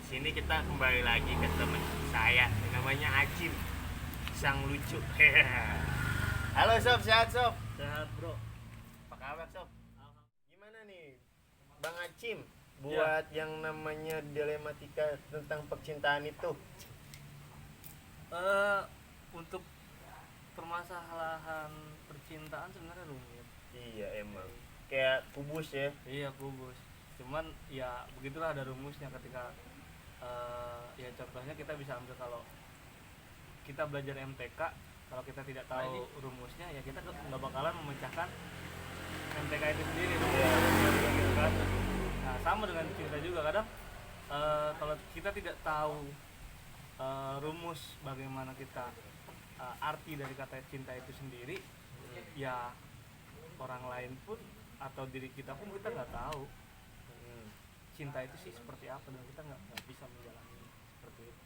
sini kita kembali lagi ke teman saya, namanya Acim, sang lucu. Halo Sob, sehat Sob? Sehat bro. Apa kabar Sob? Gimana nih Bang Acim buat yang namanya dilematika tentang percintaan itu? Untuk permasalahan percintaan sebenarnya rumit. Iya emang, kayak kubus ya. Iya kubus. Cuman ya begitulah, ada rumusnya ketika ya contohnya kita bisa ambil kalau kita belajar MTK, kalau kita tidak tahu rumusnya ya kita nggak bakalan memecahkan MTK itu sendiri. Iya, Gitu kan? Nah sama dengan cinta juga, kadang kalau kita tidak tahu rumus bagaimana kita arti dari kata cinta itu sendiri, ya orang lain pun atau diri kita pun kita nggak tahu cinta itu sih seperti apa, dan kita nggak bisa menjalani seperti itu.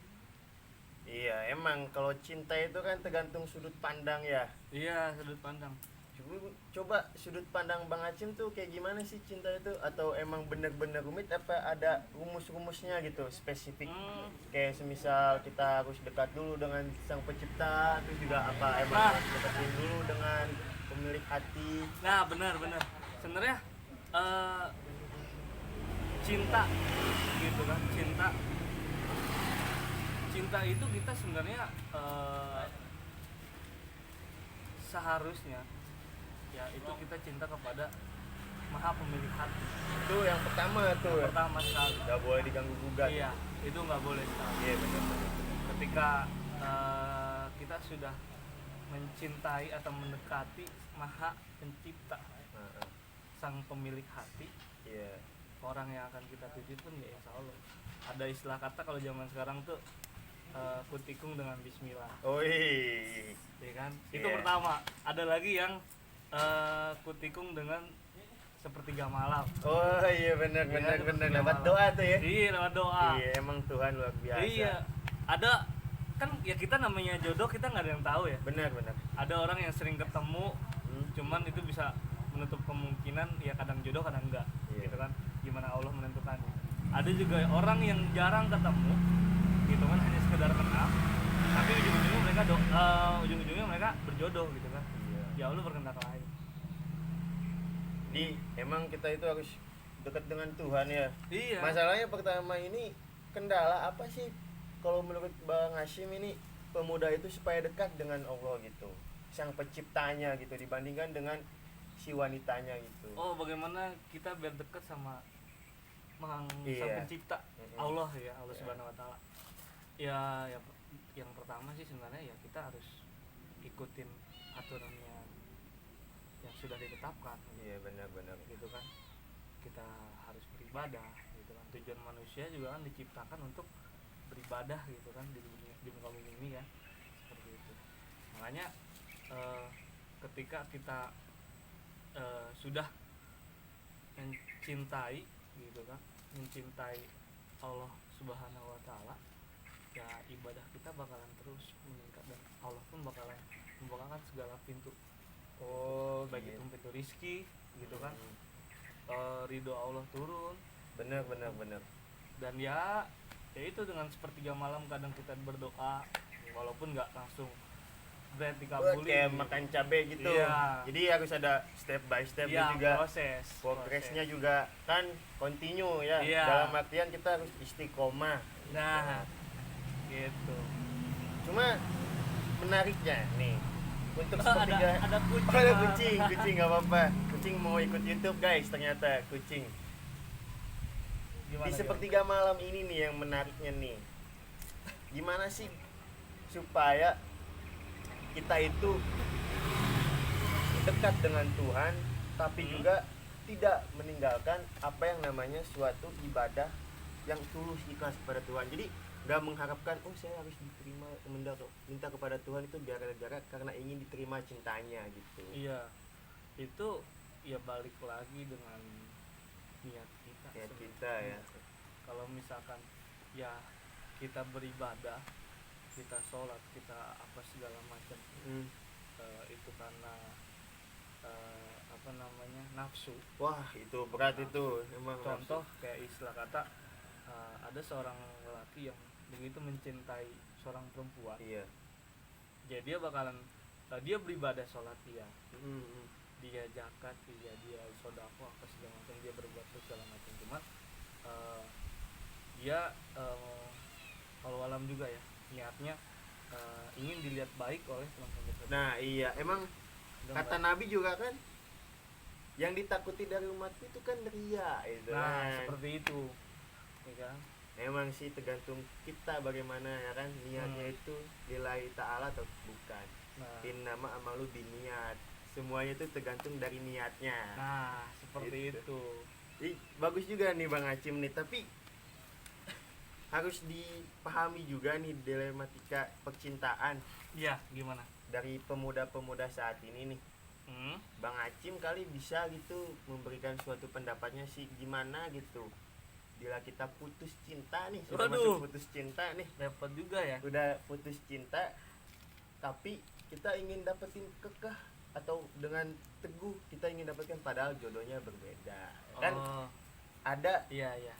Iya emang kalau cinta itu kan tergantung sudut pandang ya. Iya, sudut pandang. Coba sudut pandang Bang Acim tuh kayak gimana sih cinta itu, atau emang bener-bener rumit apa ada rumus-rumusnya gitu spesifik? Kayak semisal kita harus dekat dulu dengan sang pencipta, terus juga apa emang harus deketin dulu dengan pemilik hati? Nah benar sebenarnya cinta gitu kan, cinta itu kita sebenarnya seharusnya ya itu kita cinta kepada Maha Pemilik Hati. Itu yang pertama tuh. Pertama sekali. Gak boleh diganggu gugat. Iya, itu nggak boleh sekali. Iya benar. Ketika kita sudah mencintai atau mendekati Maha Pencipta, Sang Pemilik Hati, iya. Orang yang akan kita tuju pun ya insya Allah. Ada istilah kata kalau zaman sekarang tuh kutikung dengan Bismillah. Oi. Ya kan? Yeah. Itu pertama. Ada lagi yang kutikung dengan sepertiga malam. Oh iya benar. Dapat doa tuh ya. Iya, lewat doa. Iya emang Tuhan luar biasa. Iya. Ada kan ya, kita namanya jodoh kita nggak ada yang tahu ya. Benar. Ada orang yang sering ketemu, cuman itu bisa menutup kemungkinan ya kadang jodoh kadang enggak. Iya. Gitu kan. Gimana Allah menentukannya. Ada juga orang yang jarang ketemu, gitu kan, hanya sekedar kenal, tapi ujung-ujungnya mereka berjodoh gitu kan. Iya. Ya Allah berkehendak lain. Jadi emang kita itu harus dekat dengan Tuhan ya. Iya. Masalahnya pertama ini kendala apa sih kalau menurut Bang Hashim ini pemuda itu supaya dekat dengan Allah gitu, sang penciptanya gitu, dibandingkan dengan si wanitanya gitu. Oh, bagaimana kita biar dekat sama Sang Iya. Pencipta, Allah ya, Allah Subhanahu Wa Taala. Ya, yang pertama sih sebenarnya ya kita harus ikutin aturannya yang sudah ditetapkan. Iya benar. Gitu kan. Kita harus beribadah gitu kan. Tujuan manusia juga kan diciptakan untuk beribadah gitu kan di muka bumi ini kan. Seperti itu. Makanya ketika kita sudah mencintai gitu kan, mencintai Allah Subhanahu Wa Taala, ya ibadah kita bakalan terus meningkat dan Allah pun bakalan membukakan segala pintu. Oh baik gitu. itu pintu rizki gitu kan, ridho Allah turun. Benar. Dan ya itu dengan sepertiga malam kadang kita berdoa walaupun nggak langsung berarti dikabulin kayak gitu. makan cabai gitu. Iya. Jadi harus ada step by step Iya, juga. Progresnya juga kan continue ya. Iya. Dalam artian kita harus istiqomah. Nah gitu. Cuma menariknya nih untuk sepertiga ada kucing. Oh, ada kucing nggak apa-apa. Kucing mau ikut YouTube guys, ternyata kucing. Gimana, Di sepertiga malam ini nih yang menariknya nih. Gimana sih supaya kita itu dekat dengan Tuhan tapi juga tidak meninggalkan apa yang namanya suatu ibadah yang tulus ikhlas kepada Tuhan. Jadi nggak mengharapkan saya harus diterima, minta kepada Tuhan itu gara-gara karena ingin diterima cintanya gitu. Iya, itu ya balik lagi dengan niat kita. Niat kita ya. Kalau misalkan ya kita beribadah, kita sholat, kita apa segala macam, itu karena nafsu. Wah itu berat Nafsu. itu emang. Contoh kayak istilah kata ada seorang lelaki yang begitu mencintai seorang perempuan, Iya. jadi dia bakalan dia beribadah, sholat dia, Mm-mm. dia zakat, dia sodako apa segala macam, dia berbuat segala macam, cuman dia kalau alam juga ya niatnya ingin dilihat baik oleh teman-teman tersebut. Nah iya, emang Udah kata nggak- Nabi juga kan, yang ditakuti dari umatku itu kan ria itu nah kan. seperti itu ya kan. Emang sih tergantung kita bagaimana ya kan, niatnya itu lillahi ta'ala atau bukan. Nah, Innama amalu biniat, semuanya itu tergantung dari niatnya. nah seperti Gitu. itu. Ih, bagus juga nih Bang Acim nih, tapi harus dipahami juga nih dilematika percintaan Iya, gimana? dari pemuda-pemuda saat ini nih. Bang Acim kali bisa gitu memberikan suatu pendapatnya sih, gimana gitu bila kita putus cinta nih, sudah Waduh. masuk putus cinta nih, Repot juga ya. udah putus cinta tapi kita ingin dapetin kekeh atau dengan teguh kita ingin dapatkan, padahal jodohnya berbeda kan. Oh, Ada iya iya.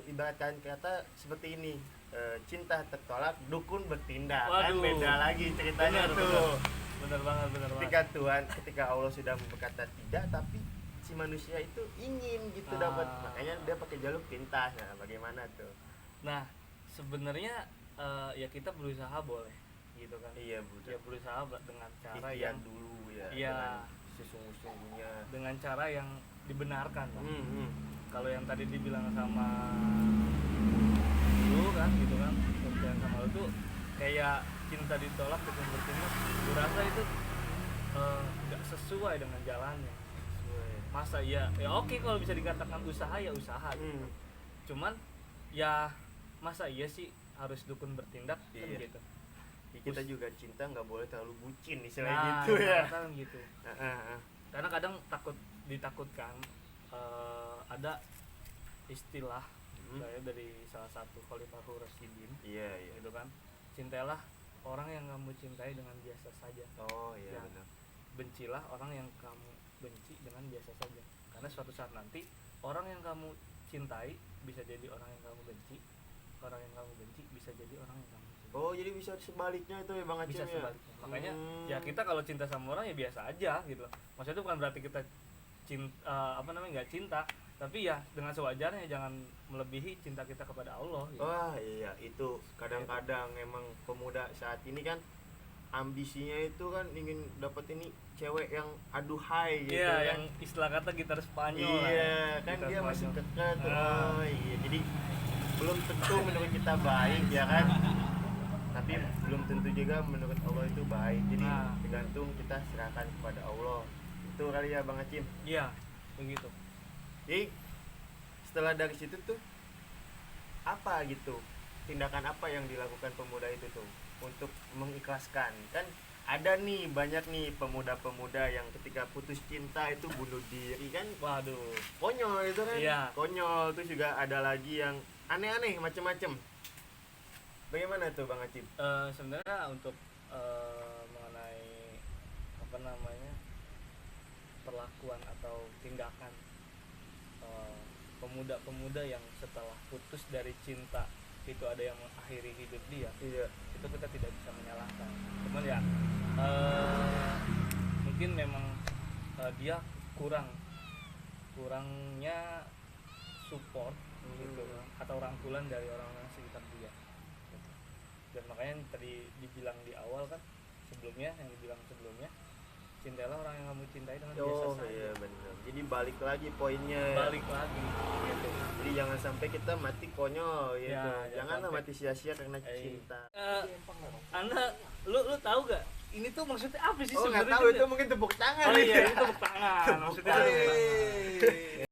ibaratkan kata seperti ini, cinta tertolak dukun bertindak. Waduh. Kan beda lagi ceritanya Benar, tuh. Bener banget, bener Ketika Tuhan, ketika Allah sudah berkata tidak, tapi si manusia itu ingin gitu dapat, makanya dia pakai jalur pintas. Nah bagaimana tuh? Nah, sebenarnya ya kita berusaha boleh gitu kan. Iya Ya betul. berusaha dengan cara Ikhtiar yang dulu ya, Iya. dengan sesungguh-sungguhnya. dengan cara yang dibenarkan kan. Hmm. Kalau yang tadi dibilang sama lu kan gitu kan, yang sama lu tuh kayak cinta ditolak dukun bertindak, gue rasa itu nggak sesuai dengan jalannya. Masa ya oke kalau bisa dikatakan usaha ya usaha gitu. Hmm. Cuman ya masa iya sih harus dukun bertindak kan Iya. gitu. Kita juga cinta nggak boleh terlalu bucin istilah Nah, gitu ya. kan gitu. Karena kadang ditakutkan ada istilah kayak dari salah satu Khalifah Rasyidin Iya iya. gitu kan, cintailah orang yang kamu cintai dengan biasa saja, Oh iya Ya. benar. bencilah orang yang kamu benci dengan biasa saja, karena suatu saat nanti orang yang kamu cintai bisa jadi orang yang kamu benci, orang yang kamu benci bisa jadi orang yang kamu cintai. Oh jadi bisa sebaliknya itu ya Bang Acim Bisa ya. sebaliknya. Makanya ya kita kalau cinta sama orang ya biasa aja gitu loh. Maksudnya itu bukan berarti kita cinta nggak cinta, tapi ya dengan sewajarnya, jangan melebihi cinta kita kepada Allah gitu. Wah iya, itu kadang-kadang emang pemuda saat ini kan ambisinya itu kan ingin dapat ini cewek yang aduhai gitu Iya, kan. yang istilah kata gitar Spanyol lah. Iya kan Gitar dia masih Spanyol. kekeh tuh. Ah. Oh, iya. Jadi belum tentu menurut kita baik ya kan, tapi belum tentu juga menurut Allah itu baik. Jadi Nah. tergantung kita serahkan kepada Allah. Itu kali ya Bang Acim. Iya, begitu. Jadi setelah dari situ tuh apa gitu, tindakan apa yang dilakukan pemuda itu tuh untuk mengikhlaskan? Kan ada nih banyak nih pemuda-pemuda yang ketika putus cinta itu bunuh diri kan, Waduh. konyol itu kan. Iya. Konyol. Terus juga ada lagi yang aneh-aneh macem-macem. Bagaimana tuh Bang Acim? Sebenarnya untuk mengenai apa namanya perlakuan atau tindakan pemuda-pemuda yang setelah putus dari cinta itu ada yang mengakhiri hidup dia, Iya. itu kita tidak bisa menyalahkan. Cuman ya mungkin memang dia kurangnya support gitu atau rangkulan dari orang-orang sekitar dia gitu. Dan makanya yang tadi dibilang di awal kan, yang dibilang sebelumnya, cintailah orang yang kamu cintai dengan biasa Oh saja. iya benar. Jadi balik lagi poinnya. Balik lagi gitu. Jadi jangan sampai kita mati konyol gitu. Ya, Janganlah sampai- mati sia-sia karena Eh, cinta. Anda lu tahu gak ini tuh maksudnya apa sih Oh nggak sebenarnya? tahu, itu mungkin tepuk tangan. Oh iya, ya. itu tepuk tangan maksudnya. Tepuk Tepuk tangan. tangan.